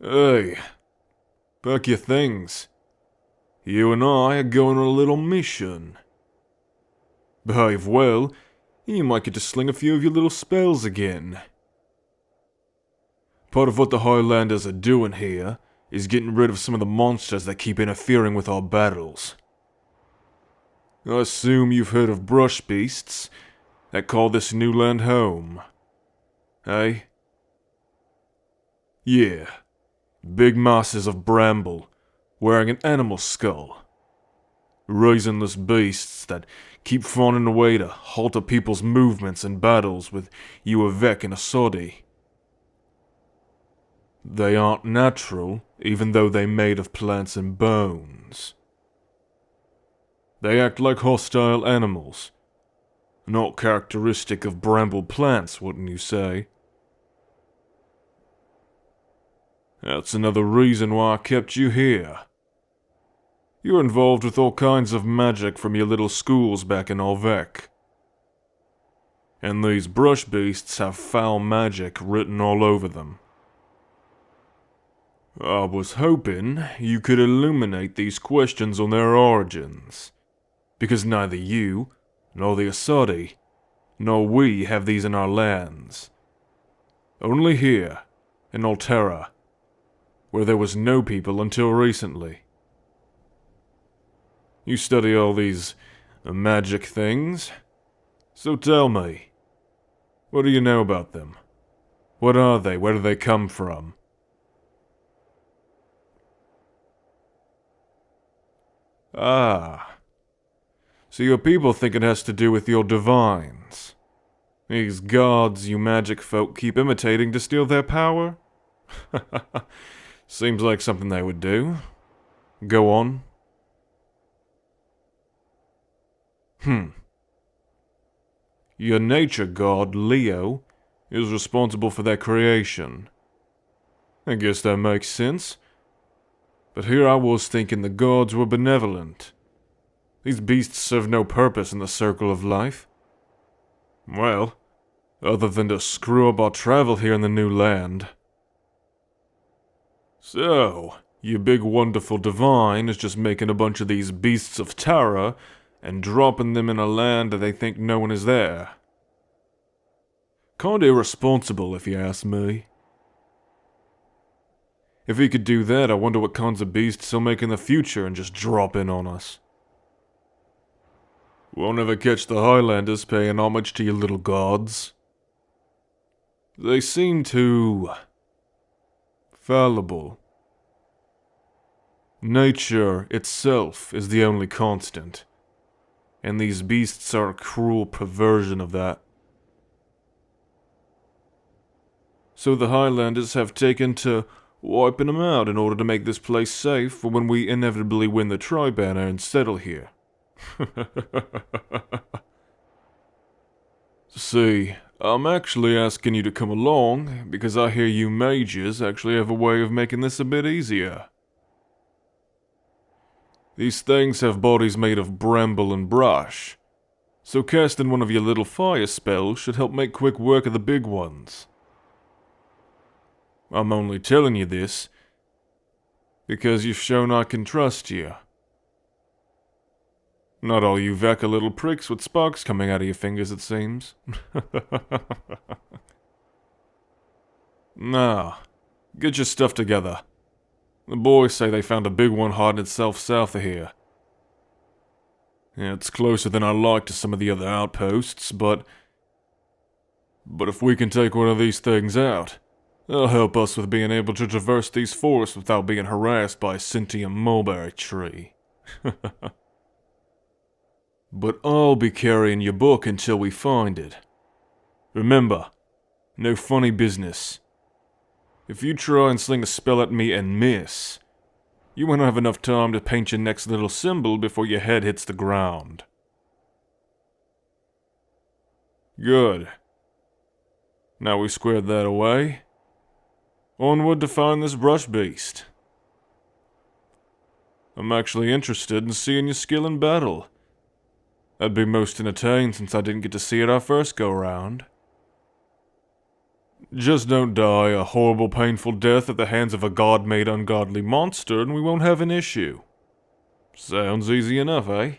Hey, pack your things. You and I are going on a little mission. Behave well, and you might get to sling a few of your little spells again. Part of what the Highlanders are doing here is getting rid of some of the monsters that keep interfering with our battles. I assume you've heard of brush beasts that call this new land home. Eh? Yeah. Big masses of bramble, wearing an animal skull. Reasonless beasts that keep fawning away to halter people's movements in battles with you a Vec and a Sodi. They aren't natural, even though they're made of plants and bones. They act like hostile animals. Not characteristic of bramble plants, wouldn't you say? That's another reason why I kept you here. You're involved with all kinds of magic from your little schools back in Olvec. And these brush beasts have foul magic written all over them. I was hoping you could illuminate these questions on their origins, because neither you, nor the Asadi, nor we have these in our lands. Only here, in Altera, where there was no people until recently. You study all these magic things, so tell me, what do you know about them? What are they? Where do they come from? Ah, so your people think it has to do with your divines. These gods you magic folk keep imitating to steal their power? Seems like something they would do. Go on. Your nature god, Leo, is responsible for their creation. I guess that makes sense. But here I was thinking the gods were benevolent. These beasts serve no purpose in the circle of life. Well, other than to screw up our travel here in the new land. So, your big wonderful divine is just making a bunch of these beasts of terror and dropping them in a land that they think no one is there. Kinda irresponsible, if you ask me. If he could do that, I wonder what kinds of beasts he'll make in the future and just drop in on us. We'll never catch the Highlanders paying homage to your little gods. They seem too fallible. Nature itself is the only constant, and these beasts are a cruel perversion of that. So the Highlanders have taken to wiping them out in order to make this place safe for when we inevitably win the Tri-Banner and settle here. See, I'm actually asking you to come along because I hear you mages actually have a way of making this a bit easier. These things have bodies made of bramble and brush, so casting one of your little fire spells should help make quick work of the big ones. I'm only telling you this because you've shown I can trust you. Not all you Veka little pricks with sparks coming out of your fingers, it seems. Now, get your stuff together. The boys say they found a big one hiding itself south of here. Yeah, it's closer than I like to some of the other outposts, but if we can take one of these things out, it'll help us with being able to traverse these forests without being harassed by a sentient mulberry tree. But I'll be carrying your book until we find it. Remember, no funny business. If you try and sling a spell at me and miss, you won't have enough time to paint your next little symbol before your head hits the ground. Good. Now we squared that away. Onward to find this brush beast. I'm actually interested in seeing your skill in battle. That'd be most entertaining since I didn't get to see it our first go-round. Just don't die a horrible, painful death at the hands of a god-made ungodly monster and we won't have an issue. Sounds easy enough, eh?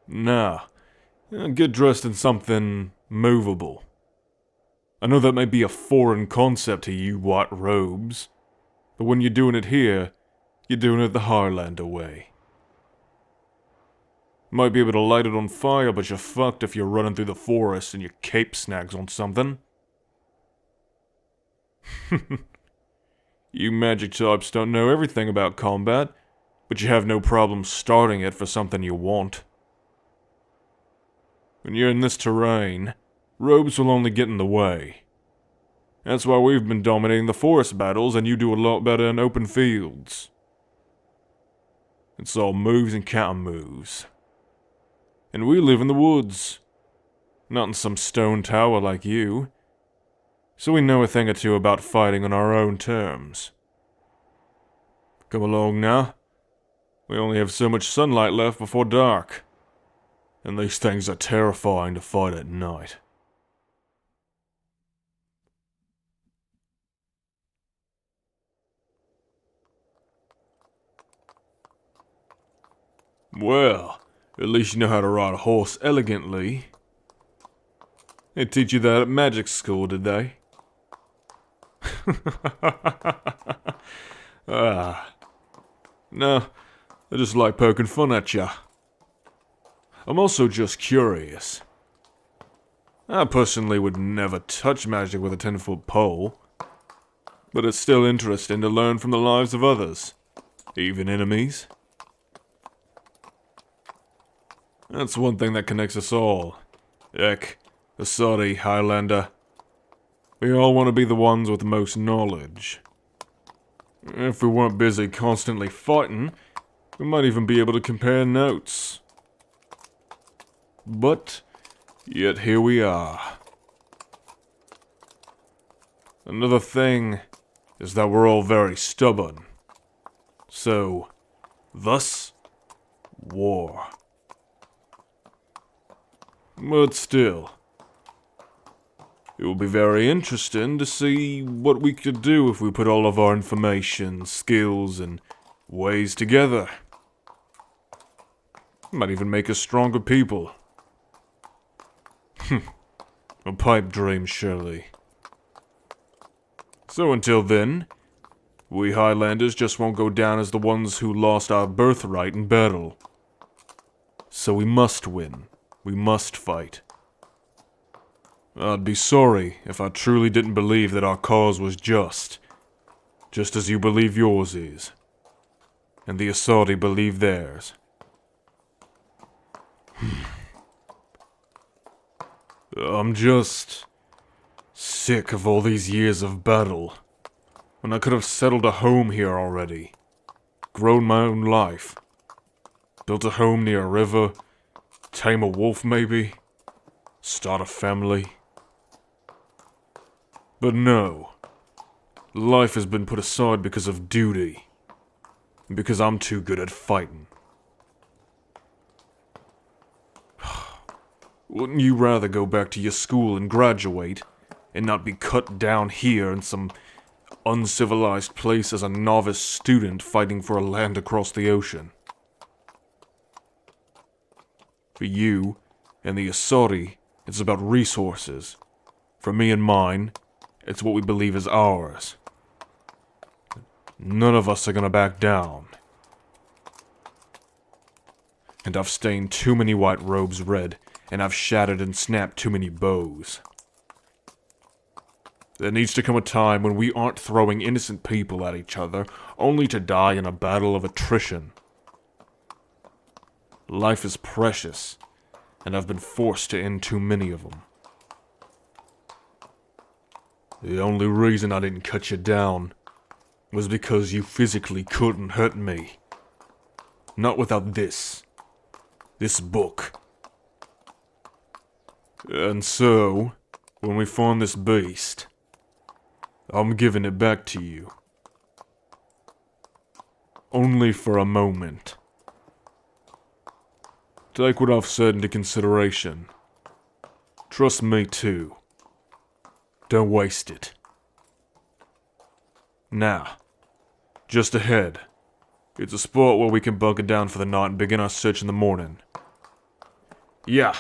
Nah, get dressed in something movable. I know that may be a foreign concept to you white robes, but when you're doing it here, you're doing it the Highlander way. Might be able to light it on fire, but you're fucked if you're running through the forest and your cape snags on something. You magic types don't know everything about combat, but you have no problem starting it for something you want. When you're in this terrain, robes will only get in the way. That's why we've been dominating the forest battles and you do a lot better in open fields. It's all moves and counter moves. And we live in the woods. Not in some stone tower like you. So we know a thing or two about fighting on our own terms. Come along now. We only have so much sunlight left before dark. And these things are terrifying to fight at night. Well, at least you know how to ride a horse elegantly. They teach you that at magic school, did they? No, I just like poking fun at ya. I'm also just curious. I personally would never touch magic with a 10-foot pole, but it's still interesting to learn from the lives of others, even enemies. That's one thing that connects us all. Heck, the Saudi Highlander. We all want to be the ones with the most knowledge. If we weren't busy constantly fighting, we might even be able to compare notes. But, yet here we are. Another thing is that we're all very stubborn. So, thus, war. But still, it will be very interesting to see what we could do if we put all of our information, skills, and ways together. Might even make us stronger people. A pipe dream, surely. So until then, we Highlanders just won't go down as the ones who lost our birthright in battle. So we must win. We must fight. I'd be sorry if I truly didn't believe that our cause was just as you believe yours is, and the Asadi believe theirs. I'm just sick of all these years of battle, when I could have settled a home here already, grown my own life, built a home near a river, tame a wolf maybe, start a family. But no, life has been put aside because of duty, and because I'm too good at fighting. Wouldn't you rather go back to your school and graduate, and not be cut down here in some uncivilized place as a novice student fighting for a land across the ocean? For you and the Asadi, it's about resources. For me and mine, it's what we believe is ours. None of us are gonna back down. And I've stained too many white robes red, and I've shattered and snapped too many bows. There needs to come a time when we aren't throwing innocent people at each other, only to die in a battle of attrition. Life is precious, and I've been forced to end too many of them. The only reason I didn't cut you down was because you physically couldn't hurt me. Not without this book. And so, when we find this beast, I'm giving it back to you. Only for a moment. Take what I've said into consideration. Trust me too. Don't waste it. Now, just ahead. It's a spot where we can bunker down for the night and begin our search in the morning. Yeah.